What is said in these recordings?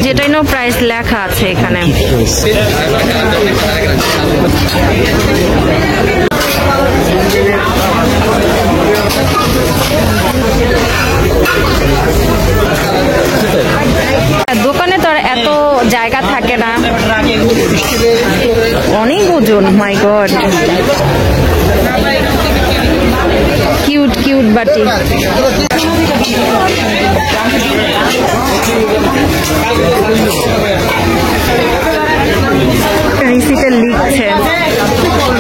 যেটাই no price লেখা আছে এখানে। দোকানে তো আর এত জায়গা থাকে না, অনেক ওজন। মাই গড, কিউট কিউট বাটি। রিসিটে লিখছে।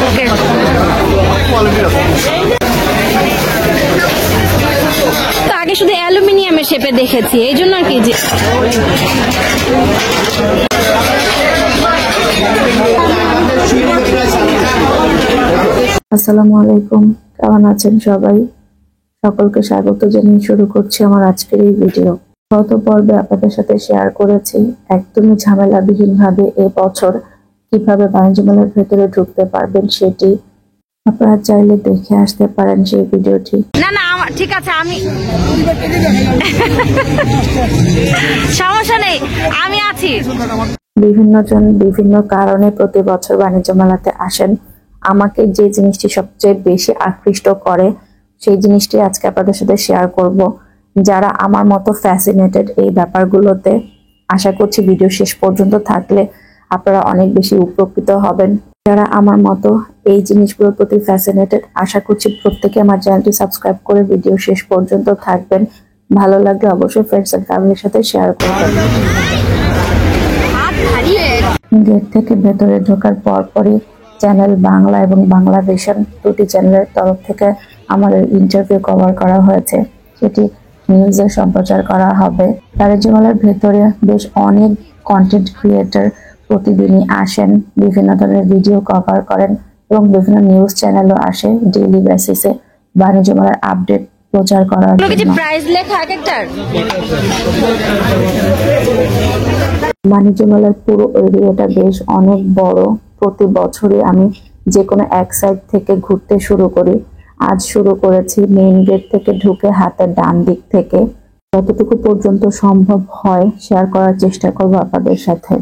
ওকে, তো আগে শুধু অ্যালুমিনিয়ামের শেপে দেখেছি, এই জন্য আর কি। যে আসসালামু আলাইকুম, কেমন আছেন সবাই? সকলকে স্বাগত জানিয়ে শুরু করছি আমার আজকের এই ভিডিও। গত পর্বে আপনাদের সাথে শেয়ার করেছি একদমই ঝামেলাবিহীন ভাবে এই বছর কিভাবে বাণিজ্য মেলার ভেতরে ঢুকতে পারবেন সেটি। আপনারা চাইলে দেখে আসতে পারেন সেই ভিডিওটি। না না, ঠিক আছে, আমি সমস্যা নেই, আমি আছি। বিভিন্ন জন বিভিন্ন কারণে প্রতি বছর বাণিজ্য মেলাতে আসেন। আমাকে যে জিনিসটি সবচেয়ে বেশি আকৃষ্ট করে সেই জিনিসটি আজকে আপনাদের সাথে শেয়ার করব। যারা আমার মতো ফ্যাসিনেটেড এই ব্যাপারগুলোতে, আশা করছি ভিডিও শেষ পর্যন্ত থাকলে আপনারা অনেক বেশি উপকৃত হবেন। যারা আমার মতো এই জিনিসগুলোর প্রতি ফ্যাসিনেটেড, আশা করছি প্রত্যেকে আমার চ্যানেলটি সাবস্ক্রাইব করে ভিডিও শেষ পর্যন্ত থাকবেন। ভালো লাগলে অবশ্যই ফ্রেন্ডস এন্ড ফ্যামিলির সাথে শেয়ার করবেন। গেট থেকে ভেতরে ঢোকার পরপরই চ্যানেল বাংলা এবং বাংলাদেশের দুটি চ্যানেলের তরফ থেকে আমাদের ইন্টারভিউ কভার করা হয়েছে, সেটি নিউজে সম্প্রচার করা হবে। বাণিজ্য মেলার ভেতরে বেশ অনেক কন্টেন্ট ক্রিয়েটর প্রতিদিনই আসেন, বিভিন্ন ধরনের ভিডিও কভার করেন এবং বিভিন্ন নিউজ চ্যানেলও আসে ডেইলি বেসিসে বাণিজ্য মেলার আপডেট প্রচার করার জন্য। প্রাইস লেখা একটার বাণিজ্য মেলার পুরো এরিয়াটা বেশ অনেক বড়। প্রতি বছরই আমি যে কোনো এক সাইড থেকে ঘুরতে শুরু করি। আজ শুরু করেছি মেইন গেট থেকে ঢুকে হাতের ডান দিক থেকে। যতটুকু পর্যন্ত সম্ভব হয় শেয়ার করার চেষ্টা করব আপনাদের সাথে।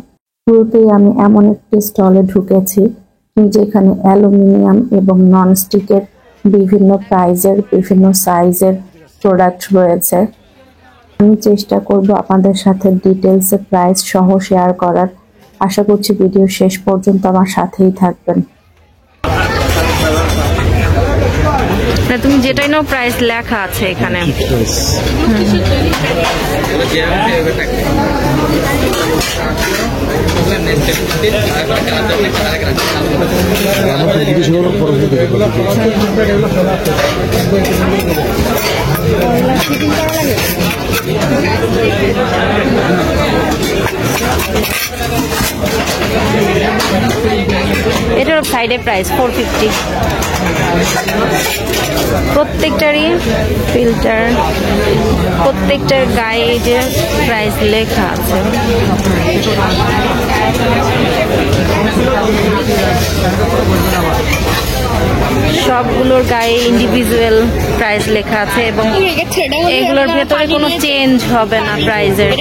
শুরুতেই আমি এমন একটি স্টলে ঢুকেছি যেখানে অ্যালুমিনিয়াম এবং ননস্টিকের বিভিন্ন প্রাইজের বিভিন্ন সাইজের প্রোডাক্ট রয়েছে। আমি চেষ্টা করব আপনাদের সাথে ডিটেলসে প্রাইস সহ শেয়ার করার। আশা করছি ভিডিও শেষ পর্যন্ত আমার সাথেই থাকবেন। তুমি যেটাই নাও প্রাইস লেখা আছে এখানে। এটার সাইডে প্রাইস 450। প্রত্যেকটারই ফিল্টার, প্রত্যেকটার গায়ে যে প্রাইস লেখা আছে। সবগুলোর গায়ে ইন্ডিভিজুয়াল প্রাইস লেখা আছে এবং এগুলোর ভেতরে কোনো চেঞ্জ হবে না প্রাইজের।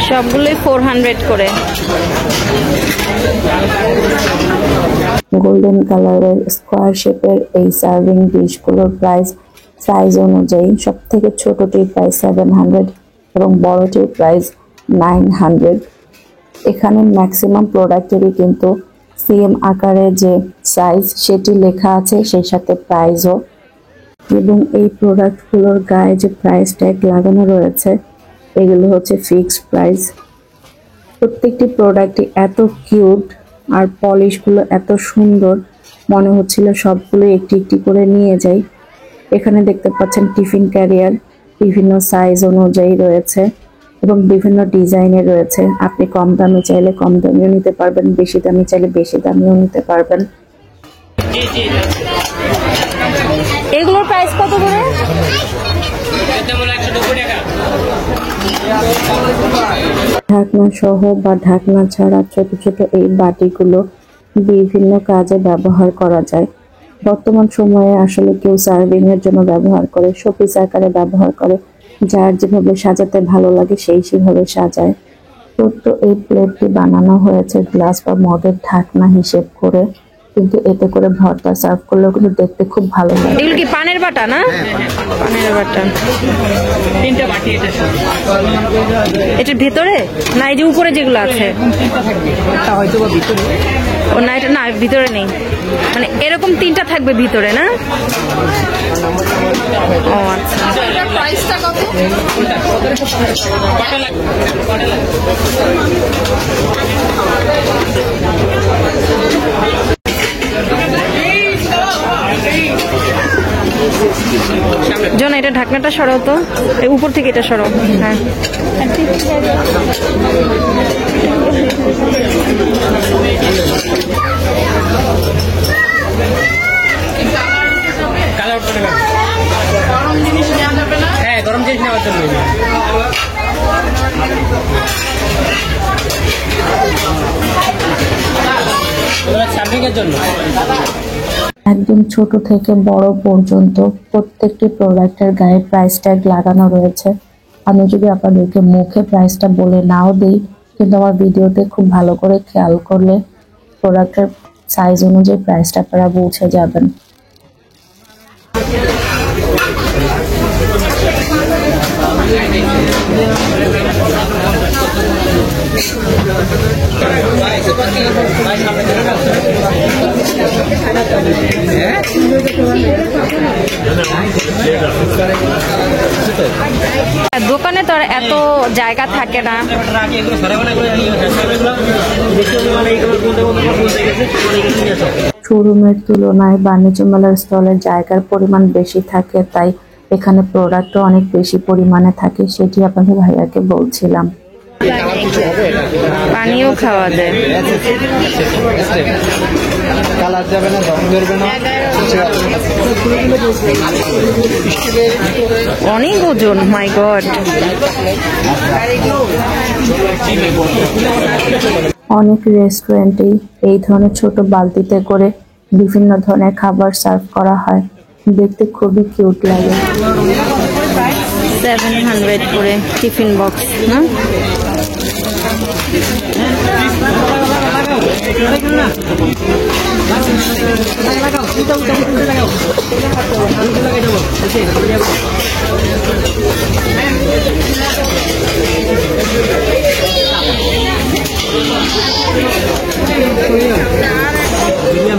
সবগুলোই 400 করে। গোল্ডেন কালারের স্কোয়ার শেপের এই সার্ভিং ডিশগুলোর প্রাইস সাইজ অনুযায়ী সব থেকে ছোটটির প্রাইস 700 এবং বড়টির প্রাইস 900। এখানে ম্যাক্সিমাম প্রোডাক্টেরই কিন্তু সেম আকারে যে সাইজ সেটি লেখা আছে, সেই সাথে প্রাইসও। এবং এই প্রোডাক্টগুলোর গায়ে যে প্রাইস ট্যাগ লাগানো রয়েছে এগুলো হচ্ছে ফিক্সড প্রাইস। প্রত্যেকটি প্রোডাক্টই এত কিউট আর পলিশগুলো এত সুন্দর, মনে হচ্ছিল সবগুলো একটি একটি করে নিয়ে যাই। এখানে দেখতে পাচ্ছেন টিফিন ক্যারিয়ার বিভিন্ন সাইজ অনুযায়ী রয়েছে এবং বিভিন্ন ডিজাইনের রয়েছে। আপনি কম দামি চাইলে কম দামিও নিতে পারবেন, বেশি দামি চাইলে বেশি দামিও নিতে পারবেন। এগুলোর প্রাইস কত করে? ঢাকনা সহ বা ঢাকনা ছাড়া ছোট ছোট এই বাটিগুলো বিভিন্ন কাজে ব্যবহার করা যায়। বর্তমান সময়ে আসলে কেউ সার্ভিং এর জন্য ব্যবহার করে, শোপিস আকারে ব্যবহার করে, যার যেভাবে সাজাতে ভালো লাগে সেই সেভাবে সাজায়। তো এই প্লেটটি বানানো হয়েছে গ্লাস বা মগের ঢাকনা হিসেব করে, কিন্তু এতে করে ভর্তা সার্ভ করলেও কিন্তু দেখতে খুব ভালো লাগে। এগুলো কি পানের বাটা না? পানের বাটা। তিনটা বাটি এটা এটার ভেতরে না এই যে উপরে যেগুলো আছে? তিনটা থাকবে, একটা হয়তো বা ভিতরে। ও না, এটা না ভিতরে নেই, মানে এরকম তিনটা থাকবে ভিতরে না? ও আচ্ছা। প্রাইসটা কত? জন এটা ঢাকনাটা সরাও তো, এই উপর থেকে এটা সরাও। হ্যাঁ কালার করে না। গরম জিনিস নেওয়া যাবে না? হ্যাঁ, গরম জিনিস নেওয়ার জন্য। সার্ভিং এর জন্য। একদম ছোট থেকে বড় পর্যন্ত প্রত্যেকটি প্রোডাক্টের গায়ে প্রাইস ট্যাগ লাগানো রয়েছে। আমি যদি আপনাদেরকে মুখে প্রাইসটা বলে নাও দিই, কিন্তু আমার ভিডিওতে খুব ভালো করে খেয়াল করলে প্রোডাক্টের সাইজ অনুযায়ী প্রাইসটা আপনারা বুঝে যাবেন। দোকানে তো আর এত জায়গা থাকে না। শোরুমের তুলনায় বাণিজ্য মেলার স্টলের জায়গার পরিমাণ বেশি থাকে, তাই এখানে প্রোডাক্টও অনেক বেশি পরিমাণে থাকে, সেটি আপনাদের ভাইয়াকে বলছিলাম। পানিও খাওয়া যায়। কালার যাবে না, রং ধরবে না। অনেক ওজন, মাই গড। অনেক রেস্টুরেন্টেই এই ধরনের ছোট বালতিতে করে বিভিন্ন ধরনের খাবার সার্ভ করা হয়, দেখতে খুবই কিউট লাগে। 700 করে টিফিন বক্স না?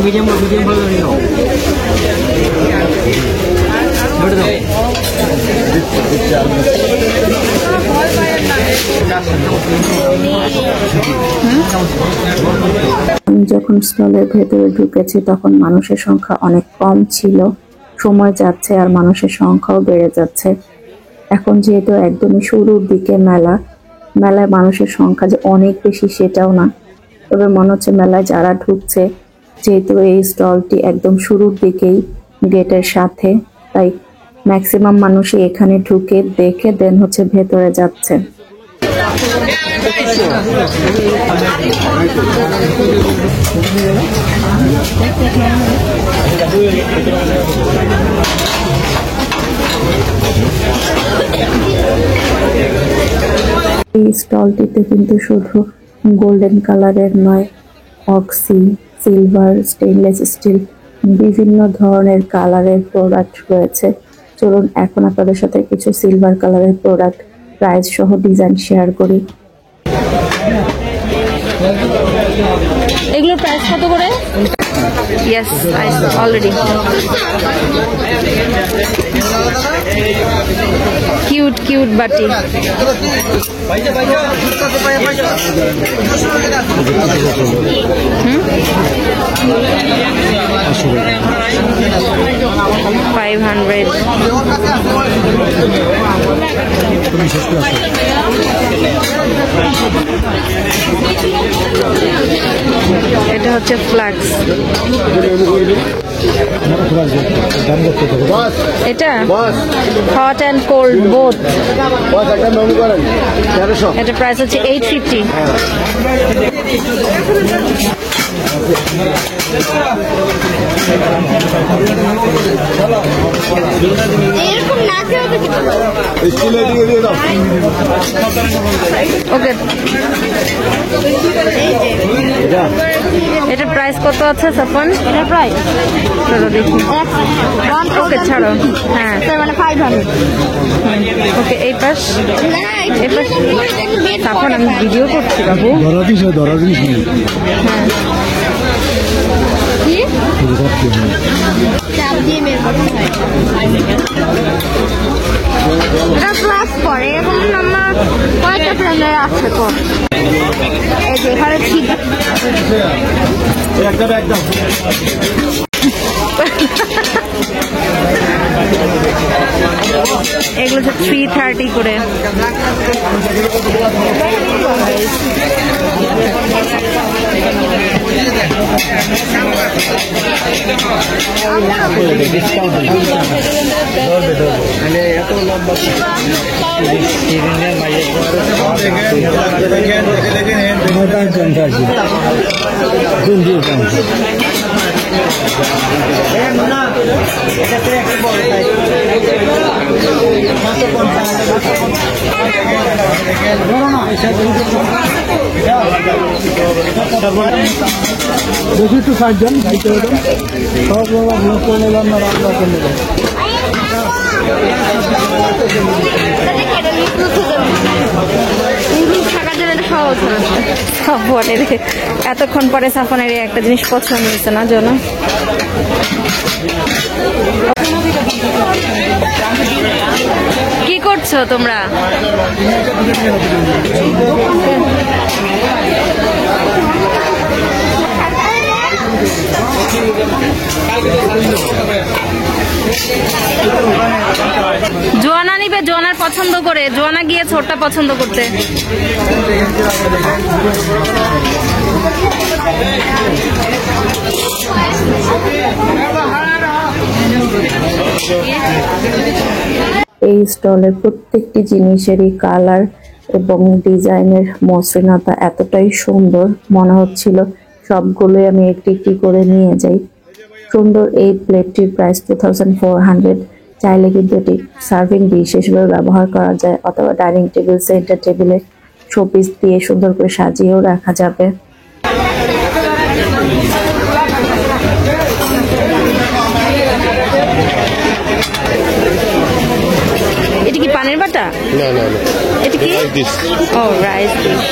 মিডিয়াম ভালো লাগে না। আমি যখন স্টলের ভেতরে ঢুকেছি তখন মানুষের সংখ্যা অনেক কম ছিল। সময় যাচ্ছে আর মানুষের সংখ্যাও বেড়ে যাচ্ছে। এখন যেহেতু একদমই শুরুর দিকে মেলায় মানুষের সংখ্যা যে অনেক বেশি সেটাও না, তবে মনে হচ্ছে মেলায় যারা ঢুকছে, যেহেতু এই স্টলটি একদম শুরুর দিকেই গেটের সাথে, তাই ম্যাক্সিমাম মানুষই এখানে ঢুকে দেখে দেন হচ্ছে ভেতরে যাচ্ছে। এই স্টলটিতে কিন্তু শুধু গোল্ডেন কালারের নয়, অক্সি, সিলভার, স্টেইনলেস স্টিল বিভিন্ন ধরনের কালারের প্রোডাক্ট রয়েছে। চলুন এখন আপনাদের সাথে কিছু সিলভার কালারের প্রোডাক্ট প্রাইস সহ ডিজাইন শেয়ার করি। এগুলোর প্রাইস কত করে? ইয়েস, অলরেডি কিউট বাটি। $500। এটা হচ্ছে ফ্লাক্স। এটা হট অ্যান্ড কোল্ড বোথ। এটা প্রাইস হচ্ছে 850। ওকে, এটা প্রাইস কত আছে সাফন? এটা প্রাইস চলো দেখি। ওকে ছাড়ো, হ্যাঁ মানে 500। ওকে এই পাশ, এই পাশ সাফন আমি ভিডিও করছি বাবু। ধরা জিনিস নেই। হ্যাঁ এটা ক্লাস করে এবং আমার কয়েকটা ফ্রেন্ডের আছে তো এই যে এখানে ঠিক একদম এগুলো হচ্ছে 330 করে। বেশি একটু 60 জন খাইতে হবে সব ব্লক করে নিলাম না রান্না করে নিলাম। এতক্ষণ পরে সাফনের একটা জিনিস পছন্দ হয়েছে না জন্য। কি করছো তোমরা? জোয়ানা নিবে, জোয়ানার পছন্দ করে। জোয়ানা গিয়ে ছোটটা পছন্দ করতে। এই স্টলের প্রত্যেকটি জিনিসেরই কালার এবং ডিজাইনের মসৃণতা এতটাই সুন্দর, মনে হচ্ছিল সবগুলোই আমি একটি একটি করে নিয়ে যাই। সুন্দর এই প্লেটটির প্রাইস 2400। চাইলে কিন্তু এটি সার্ভিং ডিশ হিসেবে ব্যবহার করা যায় অথবা ডাইনিং টেবিল, সেন্টার টেবিলে শোপিস দিয়ে সুন্দর করে সাজিয়েও রাখা যাবে। এটা কি পানের বাটা? না না না, এটা কি? Rice dish. ও রাইস ডিশ।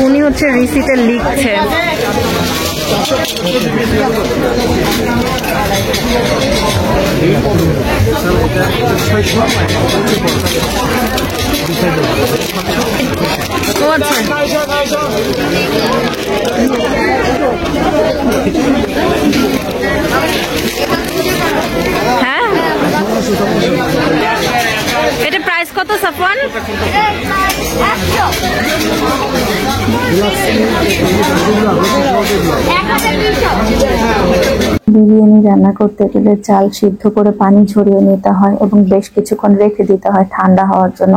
উনি হচ্ছে রিসিটে লিখছে। ও আচ্ছা, হ্যাঁ এটা প্রাইস কত সাফওয়ান? বিরিয়ানি রান্না করতে গেলে চাল সিদ্ধ করে পানি ঝরিয়ে নিতে হয় এবং বেশ কিছুক্ষণ রেখে দিতে হয় ঠান্ডা হওয়ার জন্য।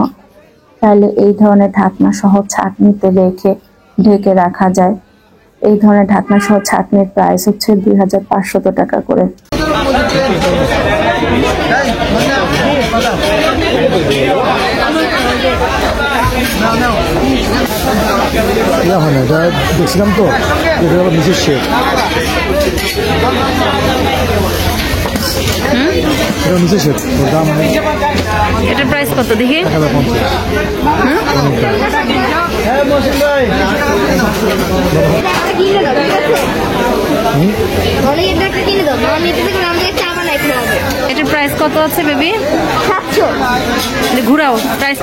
তাহলে এই ধরনের ঢাকনা সহ ছাঁকনিতে রেখে ঢেকে রাখা যায়। এই ধরনের ঢাকনা সহ ছাঁকনির প্রাইস হচ্ছে 2500 টাকা করে। হয় না, এটা দেখছিলাম তো, এটা হলো মিসেস শেফ। এটা মিসেস শেফ, ওর দাম এটার প্রাইস কত দেখি? 50। এটা এটার প্রাইস কত আছে বেবি? 700। ঘুরাও প্রাইস।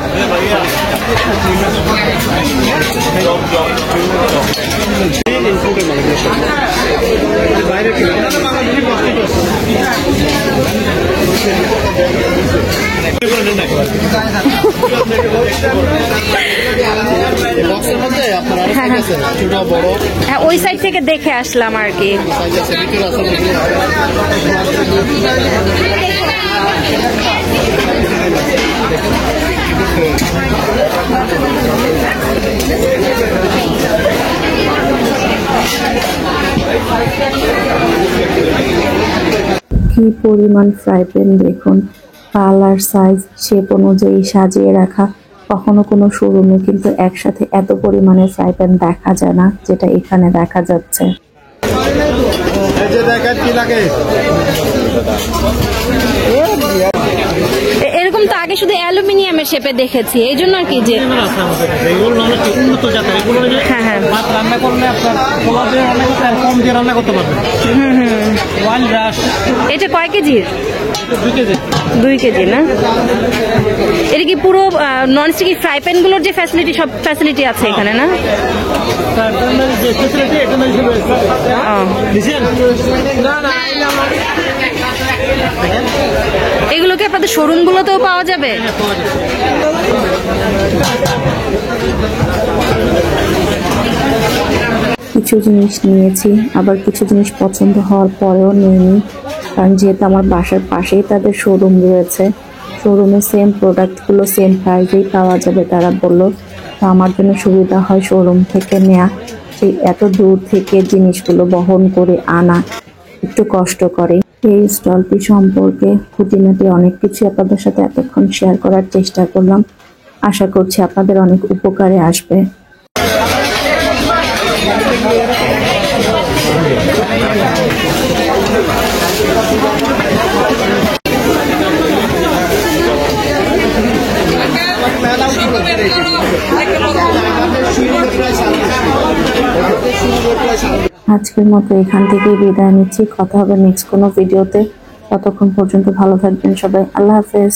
বক্সের মধ্যে আপনার আরো হ্যাঁ, size আছে, ছোট বড় হ্যাঁ ওই সাইড থেকে দেখে আসলাম আর কি। size আছে, ভিতরে আছে ভিতরে। কি পরিমাণ ফ্রাই প্যান দেখুন, কালার সাইজ শেপ অনুযায়ী সাজিয়ে রাখা। কখনো কোনো শোরুমে কিন্তু একসাথে এত পরিমাণে ফ্রাই প্যান দেখা যায় না, যেটা এখানে দেখা যাচ্ছে। এই যে দেখেন কি লাগে। এরকম তো আগে শুধু অ্যালুমিনিয়ামের শেপে দেখেছি, এই জন্য আর কি যে এগুলো হলো কি উন্নত জাতের, এগুলো হলো যে হ্যাঁ হ্যাঁ ভাত রান্না করলে আপনার পোলা দিয়ে রান্না করতে আর কম দিয়ে রান্না করতে পারবেন। ওয়ান রাশ এটা কয় কেজির? 2 কেজি। 2 কেজি না? এটা কি পুরো নন স্টিকি ফ্রাই প্যান গুলোর যে ফ্যাসিলিটি, সব ফ্যাসিলিটি আছে এখানে না? তার যে ফ্যাসিলিটি এটা নাই ছিল। বুঝছেন? না না এগুলো কি আপনাদের শোরুম গুলোতেও পাওয়া যাবে? কিছু জিনিস নিয়েছি, আবার কিছু জিনিস পছন্দ হওয়ার পরেও নিইনি, কারণ যেহেতু আমার বাসার পাশেই তাদের শোরুম রয়েছে, শোরুমে সেম প্রোডাক্টগুলো সেম প্রাইসেই পাওয়া যাবে তারা বললো। তো আমার জন্য সুবিধা হয় শোরুম থেকে নেওয়া, সেই এত দূর থেকে জিনিসগুলো বহন করে আনা একটু কষ্ট করে। এই স্টলটি সম্পর্কে খুঁটিনাটি অনেক কিছু আপনাদের সাথে এতক্ষণ শেয়ার করার চেষ্টা করলাম। আশা করছি আপনাদের অনেক উপকারে আসবে। আজকের মতো এখান থেকে বিদায় নিচ্ছি, কথা হবে নেক্সট কোনো ভিডিওতে। ততক্ষণ পর্যন্ত ভালো থাকবেন সবাই, আল্লাহ হাফেজ।